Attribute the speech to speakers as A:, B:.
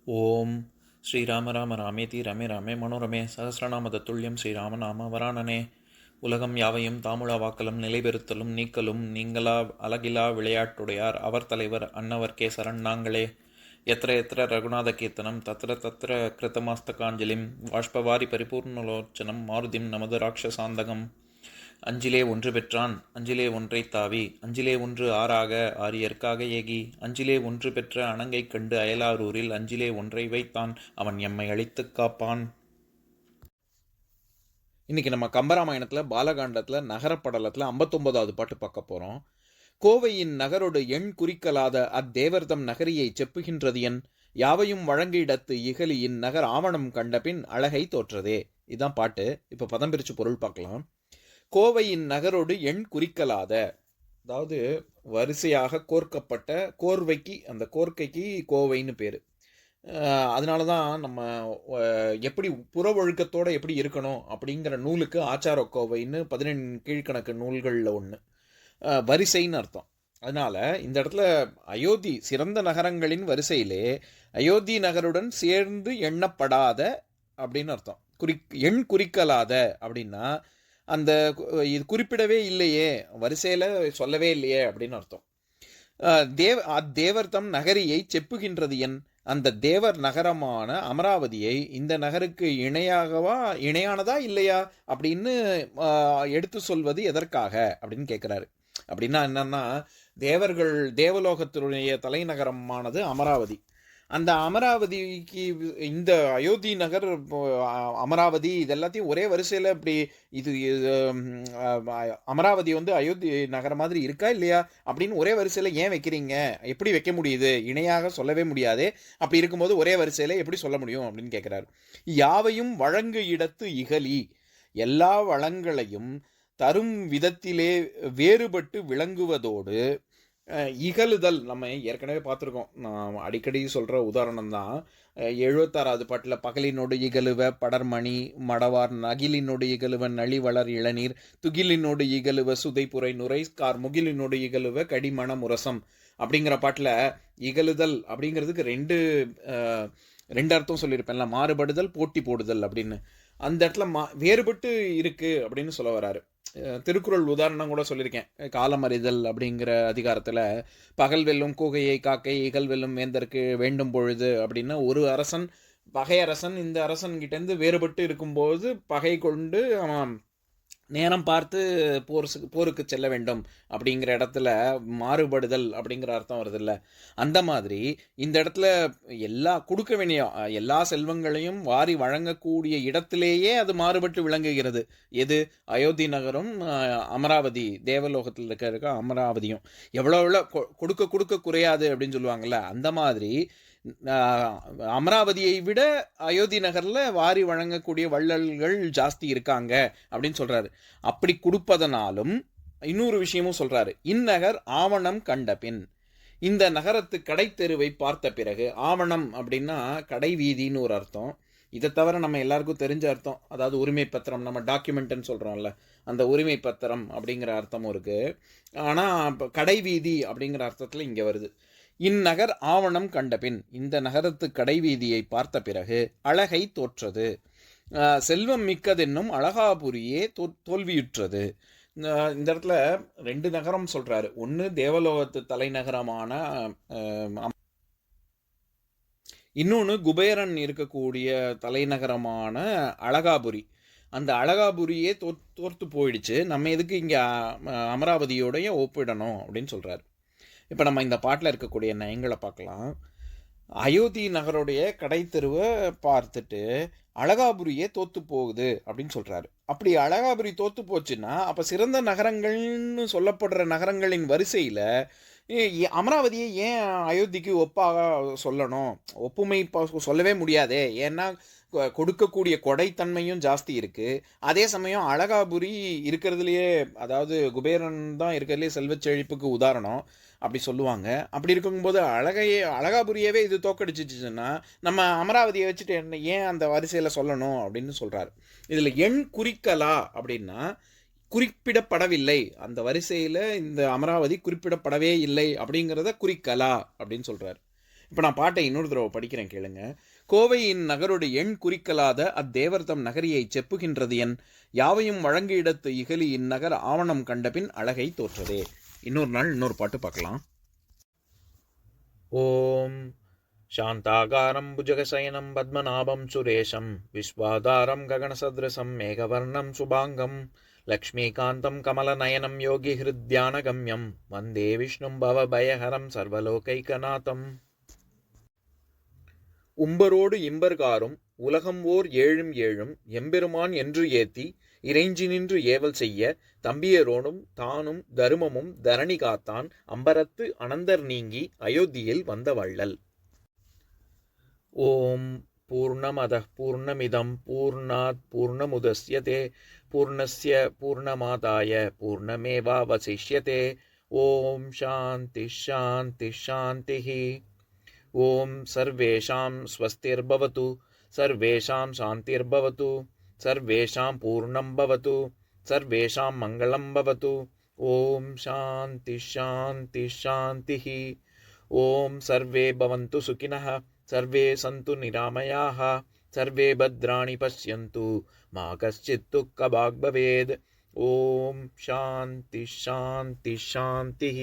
A: ஓம் ஸ்ரீராம ராம ராமேதி ரமே ராமே மனோரமே சகசிரநாம தத்துல்யம் ஸ்ரீராம நாம வராணனே. உலகம் யாவையும் தாமுழா வாக்கலும் நிலைபெறுத்தலும் நீக்கலும் நீங்களா அழகிலா விளையாட்டுடையார் அவர் தலைவர் அன்னவர் சரண் நாங்களே. எத்திர எத்திர ரகுநாத கீர்த்தனம் தத்திர தத்திர கிருத்தமாஸ்தகாஞ்சலிம் வாஷ்பவாரி பரிபூர்ணலோச்சனம் மாருதிம் நமது ராட்சசாந்தகம். அஞ்சிலே ஒன்று பெற்றான் அஞ்சிலே ஒன்றை தாவி அஞ்சிலே ஒன்று ஆறாக ஆரியர்க்காக ஏகி அஞ்சிலே ஒன்று பெற்ற அணங்கை கண்டு அயலாரூரில் அஞ்சிலே ஒன்றை வைத்தான் அவன் எம்மை அழித்துக் காப்பான். இன்னைக்கு நம்ம கம்பராமாயணத்தில் பாலகாண்டத்தில் நகரப்படலத்தில் 59வது பாட்டு பார்க்க போகிறோம். கோவையின் நகரோடு எண் குறிக்கலாத அத்தேவர்தம் நகரியை செப்புகின்றது என் யாவையும் வழங்கிடத்து இகலியின் நகர் ஆவணம் கண்டபின் அழகை தோற்றதே. இதுதான் பாட்டு. இப்போ பதம் பிரித்து பொருள் பார்க்கலாம். கோவையின் நகரோடு எண் குறிக்கலாத, அதாவது வரிசையாக கோர்க்கப்பட்ட கோர்வைக்கு, அந்த கோர்க்கைக்கு கோவைன்னு பேர். அதனால தான் நம்ம எப்படி புற ஒழுக்கத்தோடு எப்படி இருக்கணும் அப்படிங்கிற நூலுக்கு ஆச்சார கோவைன்னு 17 கீழ்கணக்கு நூல்களில் ஒன்று. வரிசைன்னு அர்த்தம். அதனால் இந்த இடத்துல அயோத்தி சிறந்த நகரங்களின் வரிசையிலே அயோத்தி நகருடன் சேர்ந்து எண்ணப்படாத அப்படின்னு அர்த்தம். எண் குறிக்கலாத அப்படின்னா அந்த இது குறிப்பிடவே இல்லையே, வரிசையில் சொல்லவே இல்லையே அப்படின்னு அர்த்தம். அத்தேவர் தம் நகரியை செப்புகின்றது என் அந்த தேவர் நகரமான அமராவதியை இந்த நகருக்கு இணையானதா இல்லையா அப்படின்னு எடுத்து சொல்வது எதற்காக அப்படின்னு கேட்குறாரு. அப்படின்னா என்னன்னா, தேவலோகத்தினுடைய தலைநகரமானது அமராவதி. அந்த அமராவதிக்கு இந்த அயோத்தி நகர், அமராவதி இது எல்லாத்தையும் ஒரே வரிசையில் இப்படி இது அமராவதி அயோத்தி நகரம் மாதிரி இருக்கா இல்லையா அப்படின்னு ஒரே வரிசையில் ஏன் வைக்கிறீங்க, எப்படி வைக்க முடியுது, இணையாக சொல்லவே முடியாது, அப்படி இருக்கும்போது ஒரே வரிசையில் எப்படி சொல்ல முடியும் அப்படின்னு கேட்குறாரு. யாவையும் வழங்கு இடத்து இகலி, எல்லா வளங்களையும் தரும் விதத்திலே வேறுபட்டு விளங்குவதோடு இகழுதல், நம்ம ஏற்கனவே பார்த்துருக்கோம், நான் அடிக்கடி சொல்கிற உதாரணம் தான். 76வது பாட்டில் பகலினோடு இகழுவ படர்மணி மடவார் நகிலினோடு இகழுவ நளி வளர் இளநீர் துகிலினோடு இகழுவ சுதைப்புரை நுரை கார் முகிலினோடு இகழுவ கடிமண முரசம் அப்படிங்கிற பாட்டில் இகழுதல் அப்படிங்கிறதுக்கு ரெண்டு அர்த்தம் சொல்லியிருப்பேன்ல, மாறுபடுதல் போட்டி போடுதல் அப்படின்னு. அந்த இடத்துல வேறுபட்டு இருக்கு அப்படின்னு சொல்ல வராரு. திருக்குறள் உதாரணம் கூட சொல்லியிருக்கேன், காலமறிதல் அப்படிங்கிற அதிகாரத்தில் பகல் வெல்லும் கூகையை காக்கை இகல் வெல்லும் வேந்தற்கு வேண்டும் பொழுது அப்படின்னா, ஒரு அரசன் பகை அரசன் இந்த அரசன்கிட்டேருந்து வேறுபட்டு இருக்கும்போது பகை கொண்டு அவன் நேரம் பார்த்து போருக்கு செல்ல வேண்டும் அப்படிங்கிற இடத்துல மாறுபடுதல் அப்படிங்கிற அர்த்தம் வருது இல்லை. அந்த மாதிரி இந்த இடத்துல கொடுக்க வேண்டிய எல்லா செல்வங்களையும் வாரி வழங்கக்கூடிய இடத்திலேயே அது மாறுபட்டு விளங்குகிறது. எது? அயோத்தி நகரும் அமராவதி, தேவலோகத்தில் இருக்க அமராவதியும் எவ்வளோ கொடுக்க குறையாது அப்படின்னு சொல்லுவாங்கள்ல, அந்த மாதிரி அமராவதியை விட அயோத்தி நகர்ல வாரி வழங்கக்கூடிய வள்ளல்கள் ஜாஸ்தி இருக்காங்க அப்படின்னு சொல்றாரு. அப்படி கொடுப்பதனாலும் இன்னொரு விஷயமும் சொல்றாரு. இந்நகர் ஆவணம் கண்ட பின், இந்த நகரத்து கடை தெருவை பார்த்த பிறகு, ஆவணம் அப்படின்னா கடை வீதின்னு ஒரு அர்த்தம். இதை தவிர நம்ம எல்லாருக்கும் தெரிஞ்ச அர்த்தம், அதாவது உரிமை பத்திரம், நம்ம டாக்குமெண்ட்னு சொல்றோம்ல, அந்த உரிமை பத்திரம் அப்படிங்கிற அர்த்தமும் இருக்கு. ஆனா கடை வீதி அப்படிங்கிற அர்த்தத்துல இங்க வருது. இந்நகர் ஆவணம் கண்டபின், இந்த நகரத்து கடைவீதியை பார்த்த பிறகு அழகை தோற்றது, செல்வம் மிக்கதென்னும் அழகாபுரியே தோல்வியுற்றது. இந்த இடத்துல 2 நகரம் சொல்றாரு. ஒன்று தேவலோகத்து தலைநகரமான, இன்னொன்று குபேரன் இருக்கக்கூடிய தலைநகரமான அழகாபுரி. அந்த அழகாபுரியே தோற்று போயிடுச்சு, நம்ம எதுக்கு இங்கே அமராவதியோடைய ஒப்பிடணும் அப்படின்னு சொல்றாரு. இப்போ நம்ம இந்த பாட்டில் இருக்கக்கூடிய நயங்களை பார்க்கலாம். அயோத்தி நகருடைய கடை தெருவை பார்த்துட்டு அழகாபுரியே தோத்து போகுது அப்படின்னு சொல்கிறாரு. அப்படி அழகாபுரி தோத்து போச்சுன்னா அப்போ சிறந்த நகரங்கள்னு சொல்லப்படுற நகரங்களின் வரிசையில் அமராவதியை ஏன் அயோத்திக்கு ஒப்பாக சொல்லணும்? ஒப்புமை சொல்லவே முடியாதே. ஏன்னா கொடுக்கக்கூடிய கொடைத்தன்மையும் ஜாஸ்தி இருக்குது. அதே சமயம் அழகாபுரி இருக்கிறதுலையே, அதாவது குபேரன் தான் இருக்கிறதுலே செல்வச் செழிப்புக்கு உதாரணம் அப்படி சொல்லுவாங்க. அப்படி இருக்கும்போது அழகாபுரியவே இது தோக்கடிச்சிச்சுன்னா நம்ம அமராவதியை வச்சுட்டு ஏன் அந்த வரிசையில் சொல்லணும் அப்படின்னு சொல்கிறாரு. இதில் எண் குறிக்கலா அப்படின்னா குறிப்பிடப்படவில்லை, அந்த வரிசையில் இந்த அமராவதி குறிப்பிடப்படவே இல்லை அப்படிங்கிறத குறிக்கலா அப்படின்னு சொல்கிறார். இப்போ நான் பாட்டை இன்னொரு தடவை படிக்கிறேன் கேளுங்க. கோவையின் நகரோடு எண் குறிக்கலாத அத்தேவர்தம் நகரியை செப்புகின்றது என் யாவையும் வழங்கு இடத்து இகலி இந்நகர் ஆவணம் கண்டபின் அழகை தோற்றதே. இன்னொரு நாள் இன்னொரு பாட்டு பார்க்கலாம். ஓம் சாந்தாகாரம் புஜகசயனம் பத்மநாபம் சுரேஷம் விஸ்வாதாரம் ககனசத்ரசம் மேகவர்ணம் சுபாங்கம் லக்ஷ்மீகாந்தம் கமலநயனம் யோகி ஹிருத்யானகம்யம் வந்தே விஷ்ணும் பவபயஹரம் சர்வலோகைகநாதம். உம்பரோடு இம்பர்காரும் உலகம் ஓர் ஏழும் ஏழும் எம்பெருமான் என்று ஏத்தி இறைஞ்சி நின்று ஏவல் செய்ய தம்பியரோடும் தானும் தருமமும் தரணி காத்தான் அம்பரத்து அனந்தர் நீங்கி அயோத்தியில் வந்த வள்ளல். ஓம் பூர்ணமதః பூர்ணமிதம் பூர்ணாத் பூர்ணமுதஸ்யதே பூர்ணஸ்ய பூர்ணமாதாய பூர்ணமேவாவசிஷ்யதே. ஓம் சாந்தி சாந்தி சாந்திः. ஓம் சர்வேஷாம் ஸ்வஸ்திர்பவது சர்வேஷாம் சாந்திர்பவது சர்வேஷாம் பூர்ணம் பவது சர்வேஷாம் மங்களம் பவது. ஓம் சாந்தி சாந்தி சாந்திः. ஓம் சர்வே பவந்து சுகினः சர்வே சந்து நிராமயாः சர்வே பத்ராணி பஷ்யந்து மா கஷ்சித் துக்கபாக் பவேத். ஓம் சாந்தி சாந்தி சாந்திः.